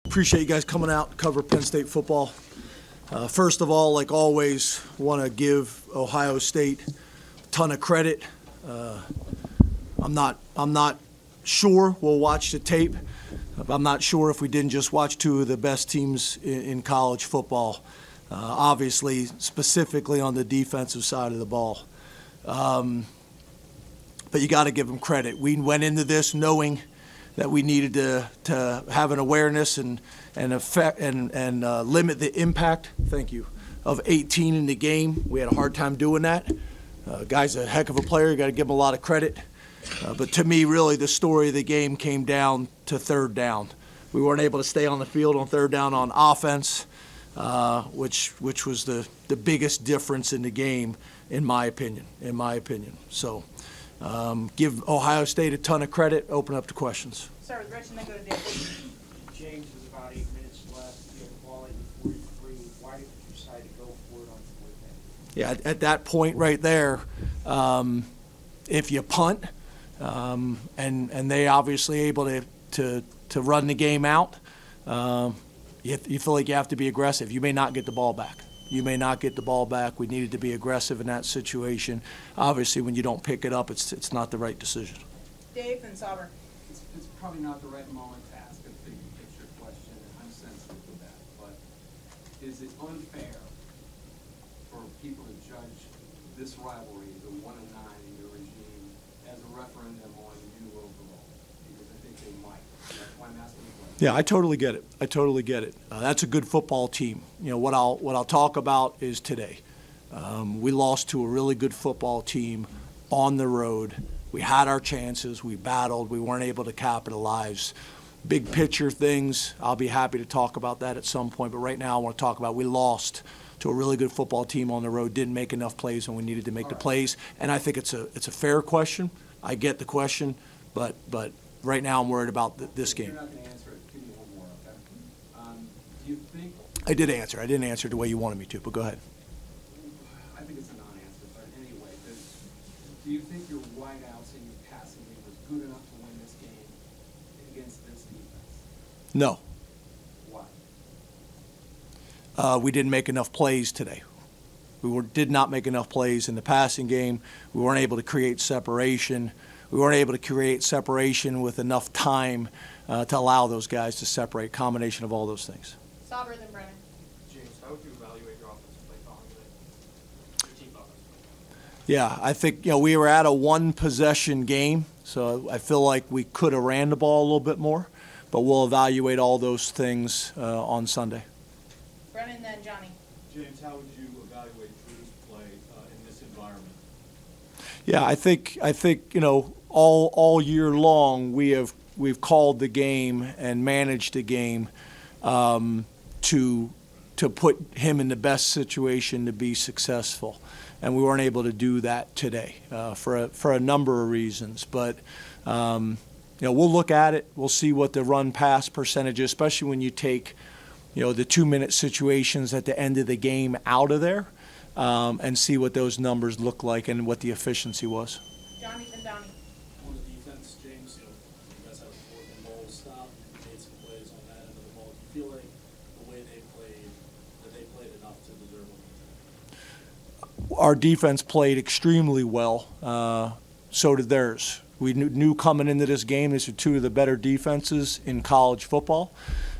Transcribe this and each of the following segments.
Appreciate you guys coming out to cover Penn State football. First of all, like always, want to give Ohio State a ton of credit. I'm not sure. We'll watch the tape. I'm not sure if we didn't just watch two of the best teams in college football. Obviously, specifically on the defensive side of the ball. But you got to give them credit. We went into this knowing that we needed to have an awareness and affect and limit the impact. Thank you. Of 18 in the game. We had a hard time doing that. Guy's a heck of a player. You got to give him a lot of credit. But to me, really, the story of the game came down to third down. We weren't able to stay on the field on third down on offense, which was the biggest difference in the game, in my opinion. So. Give Ohio State a ton of credit. Open up to questions. Start with Rich and then go to Dave. James, there's about 8 minutes left. You have the ball at your 43. Why did you decide to go for it on fourth down? Yeah, at that point right there, if you punt, and they obviously able to run the game out, you feel like you have to be aggressive. You may not get the ball back. We needed to be aggressive in that situation. Obviously, when you don't pick it up, it's not the right decision. Dave and Sauber. It's probably not the right moment to ask a big picture question, and I'm sensitive to that. But is it unfair for people to judge this rivalry, the 1-9 in your regime, as a referendum on you overall? Because I think they might. That's why I'm asking the question. Yeah, I totally get it. That's a good football team. You know, what I'll talk about is today. We lost to a really good football team on the road. We had our chances. We battled. We weren't able to capitalize. Big picture things, I'll be happy to talk about that at some point. But right now I want to talk about we lost to a really good football team on the road, didn't make enough plays when we needed to make the plays. And I think it's a fair question. I get the question, but right now I'm worried about this game. You're not going to answer it. Give me one more, okay? Do you think – I did answer. I didn't answer the way you wanted me to, but go ahead. I think it's a non-answer, but anyway, do you think your wideouts and your passing game was good enough to win this game against this defense? No. Why? We didn't make enough plays today. We did not make enough plays in the passing game. We weren't able to create separation. We weren't able to create separation with enough time to allow those guys to separate. Combination of all those things. Sauber, then Brennan. James, how would you evaluate your offensive play calling today? Your team offensive. Yeah, I think we were at a one-possession game, so I feel like we could have ran the ball a little bit more, but we'll evaluate all those things on Sunday. Brennan, then Johnny. James, how would you evaluate Drew's play in this environment? Yeah, I think all year long we've called the game and managed the game to put him in the best situation to be successful, and we weren't able to do that today for a number of reasons. But we'll look at it. We'll see what the run pass percentage is, especially when you take the 2-minute situations at the end of the game out of there, and see what those numbers look like and what the efficiency was. Johnny, then Downey. On the defense, James, you guys have a fourth and goal stop. You made some plays on that end of the ball. Do you feel like the way they played enough to deserve it? Our defense played extremely well. So did theirs. We knew coming into this game, these are two of the better defenses in college football.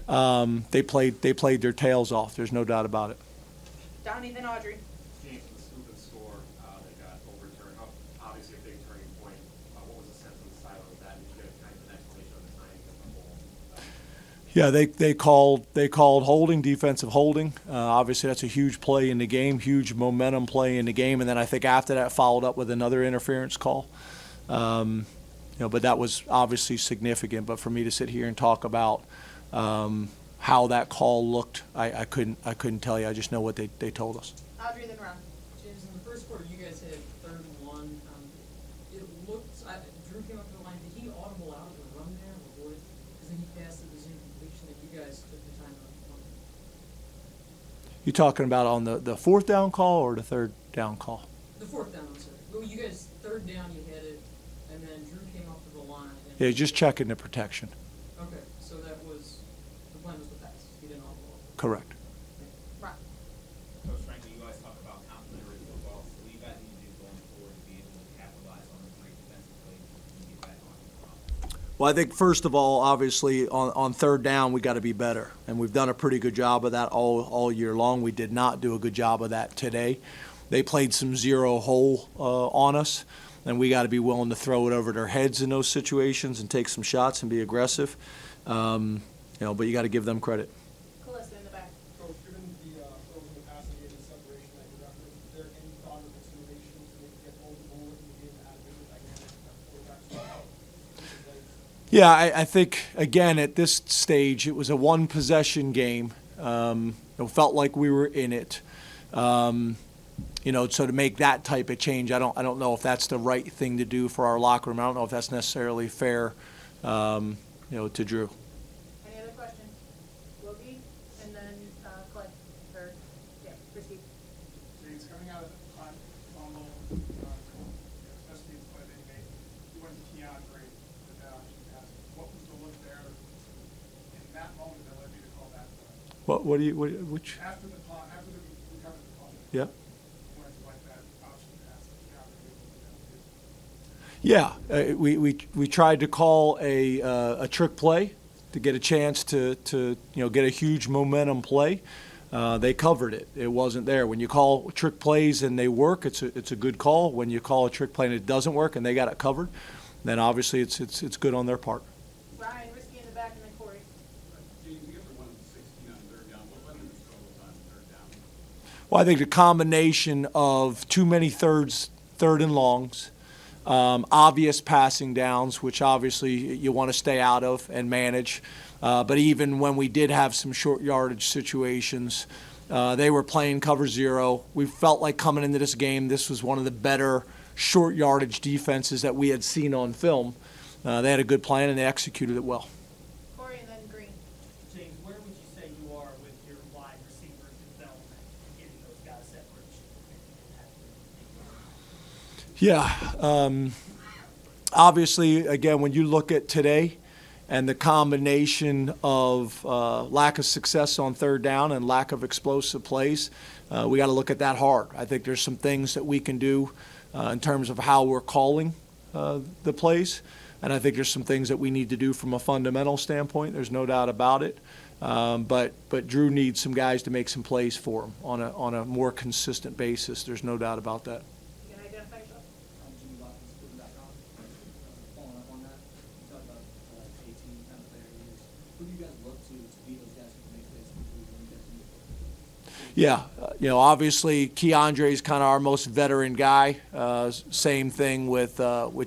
They played their tails off. There's no doubt about it. Downey, then Audrey. James, the stupid score that got overturned, obviously a big turning point. What was the sense on the side of that? Did you get kind of an explanation on the timing of the whole? Yeah, they called holding, defensive holding. Obviously, that's a huge play in the game, huge momentum play in the game, and then I think after that followed up with another interference call. But that was obviously significant. But for me to sit here and talk about how that call looked, I couldn't tell you. I just know what they told us. Audrey, then Ron. James, in the first quarter, you guys had 3rd and 1. It looked, Drew came up to the line. Did he audible out of the run there, or because then he passed it as incompletion that you guys took the time out to run? You talking about on the 4th down call or the 3rd down call? The 4th down, I'm sorry. Well, you guys, 3rd down, you had it, and then Drew came up to the line, Yeah, just checking the protection. Okay, so that was, the plan was to pass, he didn't audible. Correct. Ron. Coach Frankie, you guys talk about complementary football. So what do you guys need to do going forward to be able to capitalize on the great defensive plays and get back on the offense? Well, I think first of all, obviously, on third down, we got to be better. And we've done a pretty good job of that all year long. We did not do a good job of that today. They played some zero hole on us, and we got to be willing to throw it over their heads in those situations and take some shots and be aggressive. But you got to give them credit. Calista in the back. Coach, given the frozen capacity and the separation that you referenced, is there any thought or consideration to maybe get hold of the ball and begin to add a bit of dynamic that quarterbacks out? Yeah, I think, again, at this stage, it was a one-possession game. It felt like we were in it. So to make that type of change, I don't know if that's the right thing to do for our locker room. I don't know if that's necessarily fair, to Drew. Any other questions? Logie, and then Clay, or, yeah, Christie. James, coming out of the time, fumble, especially the play they made, you went to Keandre with that option pass. What was the look there in that moment that led you to call that play? Which? After the recovered the call. Yeah. You went to like that option pass that Keandre did. Yeah, we tried to call a trick play to get a chance to get a huge momentum play. They covered it. It wasn't there. When you call trick plays and they work, it's a good call. When you call a trick play and it doesn't work and they got it covered, then obviously it's good on their part. Ryan, Risky in the back, and then Corey. James, you ever went 16 on third down? What led you to struggle on third down? Well, I think the combination of too many third and longs, obvious passing downs, which obviously you want to stay out of and manage. But even when we did have some short yardage situations, they were playing cover zero. We felt like coming into this game, this was one of the better short yardage defenses that we had seen on film. They had a good plan and they executed it well. Corey, and then Green. James, where would you say you are with your wide receivers development, getting those guys separation? Yeah. Obviously, again, when you look at today and the combination of lack of success on third down and lack of explosive plays, we got to look at that hard. I think there's some things that we can do in terms of how we're calling the plays. And I think there's some things that we need to do from a fundamental standpoint. There's no doubt about it. But Drew needs some guys to make some plays for him on a more consistent basis. There's no doubt about that. You can identify yourself. Jimmy Watkins putting back on, following up on that, you talked about 18 kind of player he is. Who do you guys look to be those guys who can make plays for you when you get to the Yeah, obviously Keandre is kind of our most veteran guy. Same thing with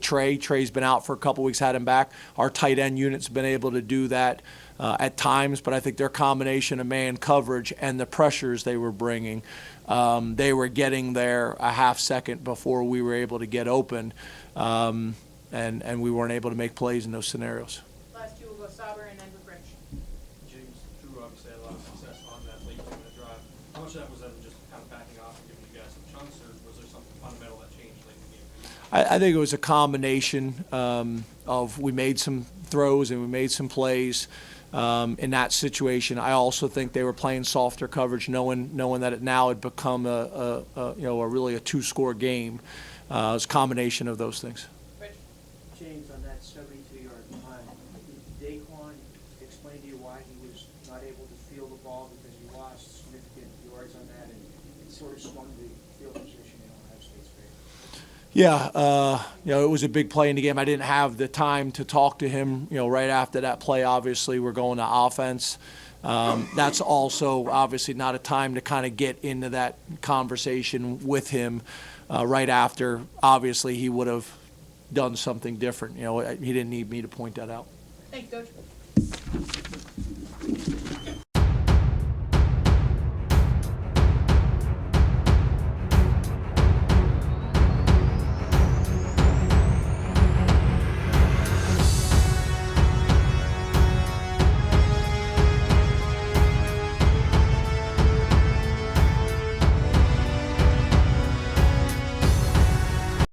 Trey. Trey's been out for a couple weeks, had him back. Our tight end unit's been able to do that at times, but I think their combination of man coverage and the pressures they were bringing, they were getting there a half second before we were able to get open, and we weren't able to make plays in those scenarios. Last two will go Sauber and then with Rich. James, Drew obviously had a lot of success on that late 2-minute drive. How much of that was them just kind of backing off and giving you guys some chunks, or was there something fundamental that changed late in the game? I think it was a combination of we made some throws and we made some plays in that situation. I also think they were playing softer coverage, knowing that it now had become a really a two-score game. It was a combination of those things. Rich. James, on that 72-yard punt, did Daquan explain to you why he was not able to feel the ball because he lost significant yards on that and it sort of swung the field position in Ohio State's favor? Yeah, it was a big play in the game. I didn't have the time to talk to him, right after that play. Obviously, we're going to offense. That's also obviously not a time to kind of get into that conversation with him right after. Obviously, he would have done something different. He didn't need me to point that out. Thank you, Coach.